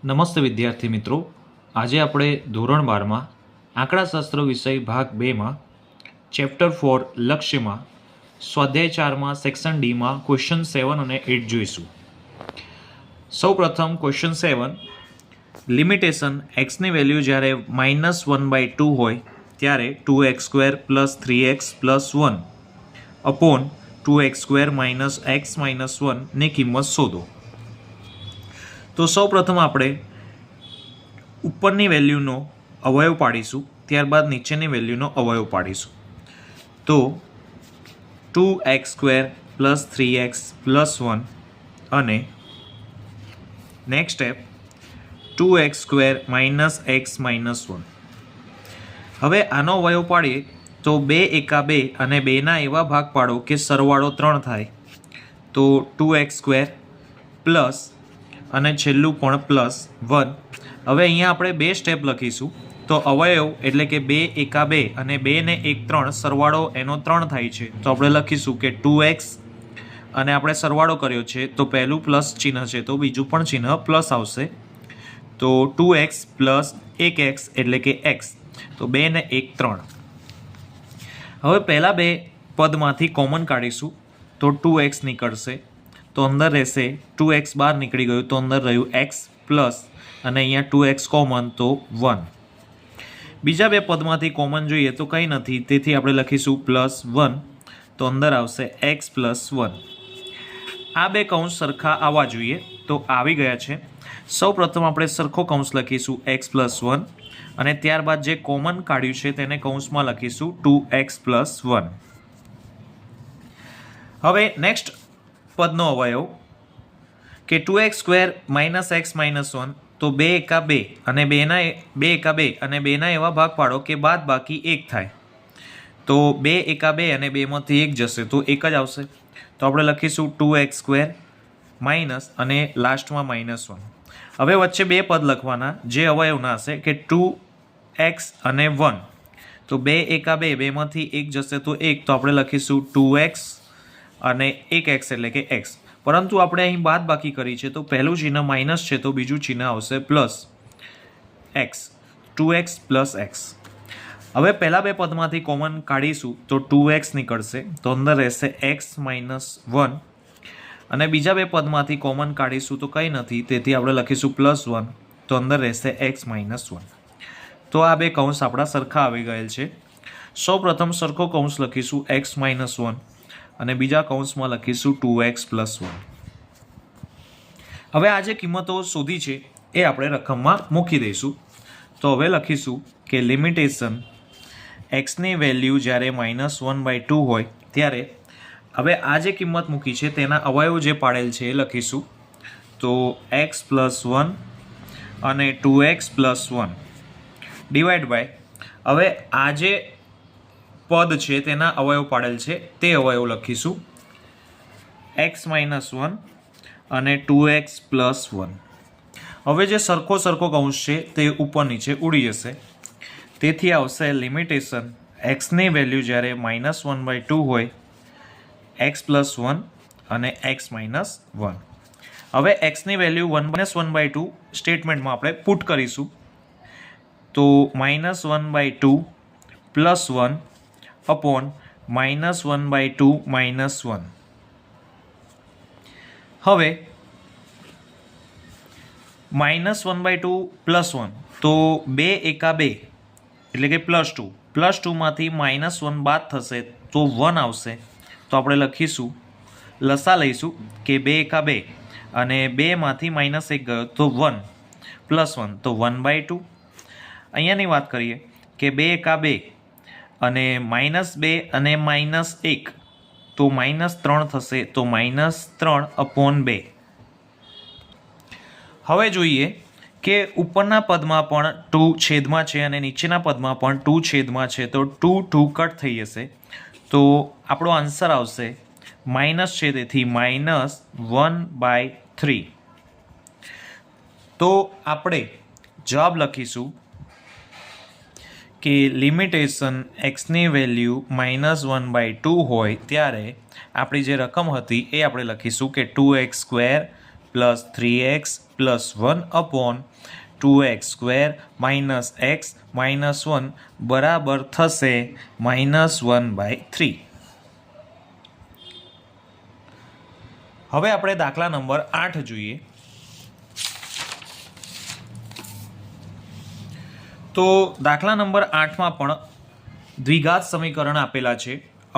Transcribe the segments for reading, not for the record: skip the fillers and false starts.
નમસ્તે વિદ્યાર્થી મિત્રો, આજે આપણે ધોરણ 12માં આંકડાશાસ્ત્ર વિષય ભાગ 2માં ચેપ્ટર 4 લક્ષ્યમાં સ્વાધ્યાય 4માં સેક્શન ડીમાં ક્વેશ્ચન 7 અને 8 જોઈશું. સૌપ્રથમ ક્વેશ્ચન 7, લિમિટેશન એક્સની વેલ્યુ જ્યારે -1/2 હોય ત્યારે 2x² + 3x + 1 upon 2x² - x - 1 ની કિંમત શોધો. તો સૌપ્રથમ આપણે ઉપરની વેલ્યુનો અવયવ પાડીશું, ત્યારબાદ નીચેની વેલ્યુનો અવયવ પાડીશું. તો 2x² + 3x + 1 અને નેક્સ્ટ સ્ટેપ 2x² - x - 1. હવે આનો અવયવ પાડીએ તો 2 એકા 2 અને 2ના એવા ભાગ પાડો કે સરવાળો 3 થાય. તો 2x² પ્લસ અને છેલ્લું પણ +1. હવે અહીંયા આપણે 2 સ્ટેપ લખીશું. તો અવયવ એટલે કે 2 એકા 2 અને 2 ને 1 3 સરવાળો એનો 3 થાય છે. તો આપણે લખીશું કે 2x અને આપણે સરવાળો કર્યો છે તો પહેલું પ્લસ ચિહ્ન છે તો બીજું પણ ચિહ્ન પ્લસ આવશે. તો 2x + 1x એટલે કે x. તો 2 ને 1 3. હવે પહેલા બે પદમાંથી કોમન કાઢીશું તો 2x નીકળશે. તો અંદર રહેશે 2x બહાર નીકળી ગયું તો અંદર રહ્યું x પ્લસ અને અહીંયા 2x કોમન તો 1. બીજા બે પદમાંથી કોમન જોઈએ તો કંઈ નથી, તેથી આપણે લખીશું +1. તો અંદર આવશે x + 1. આ બે કૌંસ સરખા આવવા જોઈએ તો આવી ગયા છે. સૌપ્રથમ આપણે સરખો કૌંસ લખીશું x + 1 અને ત્યારબાદ જે કોમન કાઢ્યું છે તેને કૌંસમાં લખીશું 2x + 1. હવે નેક્સ્ટ પદનો અવયવ કે 2x² - x - 1. તો 2 એકા 2 અને 2ના એવા ભાગ પાડો કે બાદ બાકી 1 થાય. તો 2 એકા 2 અને 2માંથી 1 જશે તો 1 જ આવશે. તો આપણે લખીશું 2x² માઇનસ અને લાસ્ટમાં -1. હવે વચ્ચે બે પદ લખવાના જે અવયવના હશે કે 2x અને 1. તો 2 એકા 2 2માંથી 1 જશે તો 1. તો આપણે લખીશું 2x અને 1x એટલે કે x. પરંતુ આપણે અહીં બાદ બાકી કરી છે તો પહેલું ચિહ્ન માઇનસ છે તો બીજું ચિહ્ન આવશે પ્લસ x. 2x + x. હવે પહેલા બે પદમાંથી કોમન કાઢીશું તો 2x નીકળશે તો અંદર રહેશે x - 1 અને બીજા બે પદમાંથી કોમન કાઢીશું તો કંઈ નથી, તેથી આપણે લખીશું +1. તો અંદર રહેશે x - 1. તો આ બે કૌંસ આપણા સરખા આવી ગયેલ છે. સૌપ્રથમ સરખો કૌંસ લખીશું x - 1 અને બીજા કૌંસમાં લખીશું 2x + 1. હવે આ જે કિંમતો શોધી છે એ આપણે રકમમાં મૂકી દઈશું. તો હવે લખીશું કે લિમિટેશન એક્સની વેલ્યુ જ્યારે -1/2 હોય ત્યારે હવે આ જે કિંમત મૂકી છે તેના અવયવ જે પાડેલ છે એ લખીશું. તો x + 1 અને 2x + 1 ડિવાઈડ બાય હવે આ જે પદ છે તેના અવયવ પાડેલ છે તે અવયવ લખીશું x - 1 અને 2x + 1. હવે જે સરખો કૌંસ છે તે ઉપર નીચે ઉડી જશે, તેથી આવશે લિમિટેશન એક્સની વેલ્યુ જ્યારે -1/2 હોય x + 1 અને x - 1. હવે એક્સની વેલ્યુ -1/2 સ્ટેટમેન્ટમાં આપણે પુટ કરીશું. તો -1/2 + 1 અપોન -1/2 - 1. હવે -1/2 + 1 તો 2 એકા 2 એટલે કે +2. +2માંથી -1 બાદ થશે તો 1 આવશે. તો આપણે લખીશું લસા લઈશું કે 2 એકા 2 અને 2માંથી -1 ગયો તો 1 + 1 તો 1/2. અહીંયાની વાત કરીએ કે 2 એકા 2 અને -2 અને -1 તો -3 થશે તો -3/2. હવે જોઈએ કે ઉપરના પદમાં પણ 2 છેદમાં છે અને નીચેના પદમાં પણ 2 છેદમાં છે તો 2 2 કટ થઈ જશે. તો આપણો આન્સર આવશે માઇનસ છે તેથી -1/3. તો આપણે જવાબ લખીશું કે લિમિટેશન એક્સની વેલ્યુ -1/2 હોય ત્યારે આપણી જે રકમ હતી એ આપણે લખીશું કે 2x² plus 3x plus 1 upon 2x² minus x minus 1 બરાબર થશે -1/3. હવે આપણે દાખલા નંબર 8 જોઈએ. તો દાખલા નંબર 8માં પણ દ્વિઘાત સમીકરણ આપેલા છે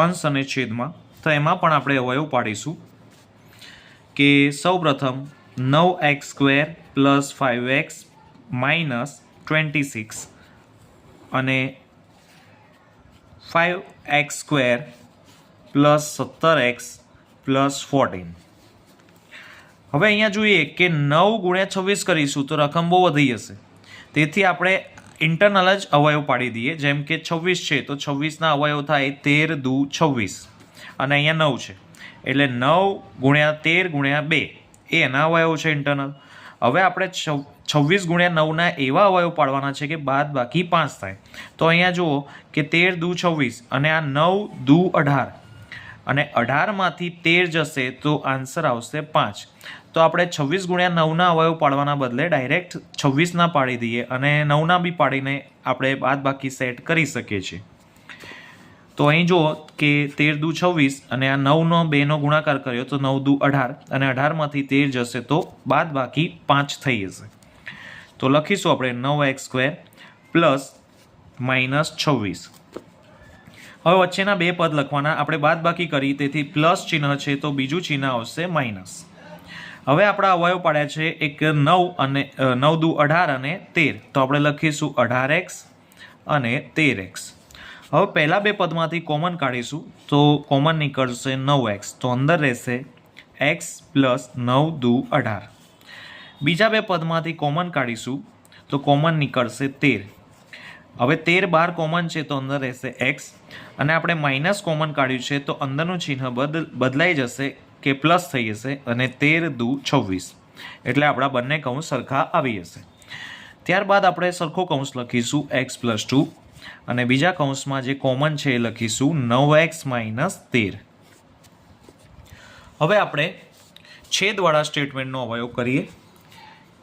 અંશ અને છેદમાં. તો એમાં પણ આપણે અવયવ પાડીશું કે સૌપ્રથમ 9x² પ્લસ 5x માઇનસ 26 અને 5x² પ્લસ 17x પ્લસ 14. હવે અહીંયા જોઈએ કે 9 ગુણ્યા 26 કરીશું તો રકમ બહુ વધી જશે. તેથી આપણે ઇન્ટરનલ જ અવયવ પાડી દઈએ. જેમ કે 26 છે તો 26ના અવયવ થાય 13 દુ 26 અને અહીંયા 9 છે એટલે 9 ગુણ્યા 13 ગુણ્યા 2 એ એના અવયવ છે ઇન્ટરનલ. હવે આપણે 26 ગુણ્યા 9ના એવા અવયવ પાડવાના છે કે બાદ બાકી 5 થાય. તો અહીંયા જુઓ કે 13 દુ 26 અને આ 9 દુ 18 અને 18માંથી 13 જશે તો આન્સર આવશે 5. તો આપણે 26 ગુણ્યા 9ના અવયવ પાડવાના બદલે ડાયરેક્ટ 26ના પાડી દઈએ અને 9ના બી પાડીને આપણે બાદ બાકી સેટ કરી શકીએ છીએ. તો અહીં જુઓ કે 13 દુ 26 અને આ 9નો 2નો ગુણાકાર કર્યો તો 9 દુ 18 અને 18માંથી 13 જશે તો બાદ બાકી 5 થઈ જશે. તો લખીશું આપણે 9x² પ્લસ માઇનસ 26. હવે વચ્ચેના બે પદ લખવાના. આપણે બાદ બાકી કરી તેથી પ્લસ ચિહ્ન છે તો બીજું ચિહ્ન આવશે માઇનસ. હવે આપણા અવયવ પાડ્યા છે એક 9 અને 9 દુ 18 અને 13. તો આપણે લખીશું 18x અને 13x. હવે પહેલા બે પદમાંથી કોમન કાઢીશું તો કોમન નીકળશે 9x. તો અંદર રહેશે x પ્લસ 9 દુ 18. બીજા બે પદમાંથી કોમન કાઢીશું તો કોમન નીકળશે 13. હવે 13 બાર કોમન છે તો અંદર રહેશે x અને આપણે માઇનસ કોમન કાઢ્યું છે તો અંદરનું ચિહ્ન બદલાઈ જશે કે પ્લસ થઈ જશે અને 13 દુ 26 એટલે આપણા બંને કૌંસ સરખા આવી જશે. ત્યારબાદ આપણે સરખો કૌંસ લખીશું x પ્લસ 2 અને બીજા કૌંસમાં જે કોમન છે એ લખીશું 9x માઇનસ 13. હવે આપણે છેદવાળા સ્ટેટમેન્ટનો અવયવ કરીએ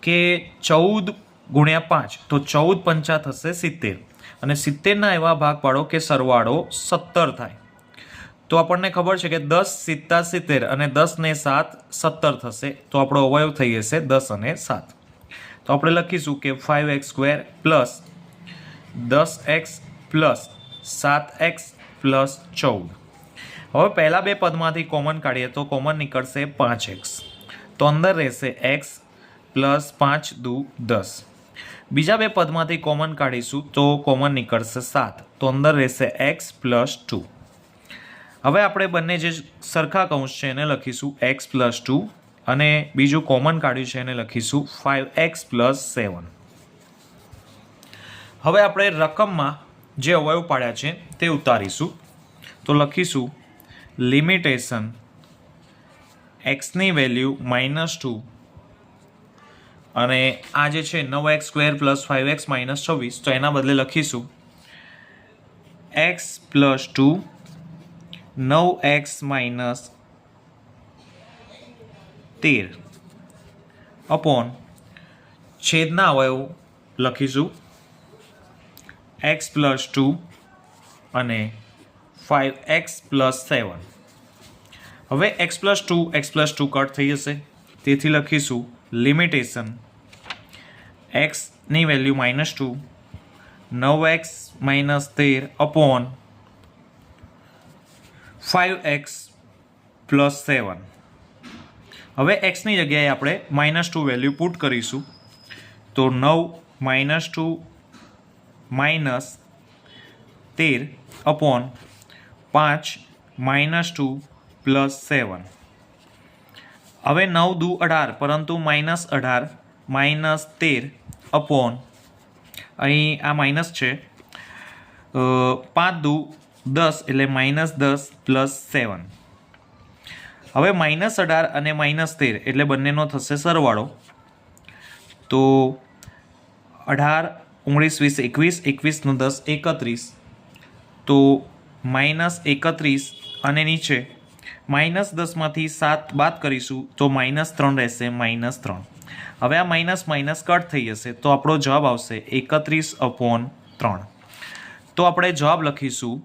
કે 14 ગુણ્યા 5 તો 14 પંચા થશે 70 અને 70ના એવા ભાગ પાડો કે સરવાળો 17 થાય. તો આપણને ખબર છે કે 10 × 7 70 અને 10 ને 7 17 થશે. તો આપણો અવયવ થઈ જશે 10 અને 7. તો આપણે લખીશું કે 5x² plus 10x plus 7x plus 14. હવે પહેલા બે પદમાંથી કોમન કાઢીએ તો કોમન નીકળશે 5x. તો અંદર રહેશે x પ્લસ 5 દુ 10. બીજા બે પદમાંથી કોમન કાઢીશું તો કોમન નીકળશે 7. તો અંદર રહેશે x પ્લસ 2. હવે આપણે બંને જે સરખા કૌંસ છે એને લખીશું x પ્લસ 2 અને બીજું કોમન કાઢ્યું છે એને લખીશું 5x પ્લસ 7. હવે આપણે રકમમાં જે અવયવ પાડ્યા છે તે ઉતારીશું. તો લખીશું લિમિટેશન xની વેલ્યુ -2 અને આ જે છે 9x² પ્લસ 5x માઇનસ 26 તો એના બદલે લખીશું x plus 2 9x minus 13 upon છેદના અવયવ લખીશું x પ્લસ 2 અને 5x પ્લસ 7. હવે x પ્લસ 2 કટ થઈ જશે તેથી લખીશું લિમિટેશન xની value -2 9x minus 13 upon 5x plus 7. હવે xની જગ્યાએ આપણે -2 વેલ્યુ પુટ કરીશું તો 9 -2 માઇનસ 13 અપોન 5 -2 પ્લસ 7. હવે 9 દુ 18 પરંતુ -18 -13 અપોન અહીં આ માઇનસ છે 5 દુ 10 એટલે -10 પ્લસ 7. હવે -18 અને -13 એટલે બંનેનો થશે સરવાળો. તો 18 19 20 21 21 નો 10 31 તો -31 અને નીચે -10માંથી 7 બાદ કરીશું તો -3 રહેશે, -3. હવે આ માઇનસ માઇનસ કટ થઈ જશે તો આપણો જવાબ આવશે 31/3. તો આપણે જવાબ લખીશું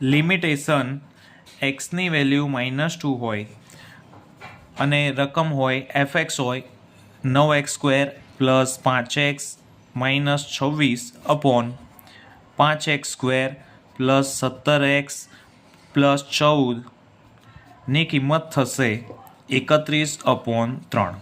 લિમિટેશન એક્સની વેલ્યુ -2 હોય અને રકમ હોય fx હોય 9x² + 5x - 26/5x² + 17x + 14 ની કિંમત થશે 31/3.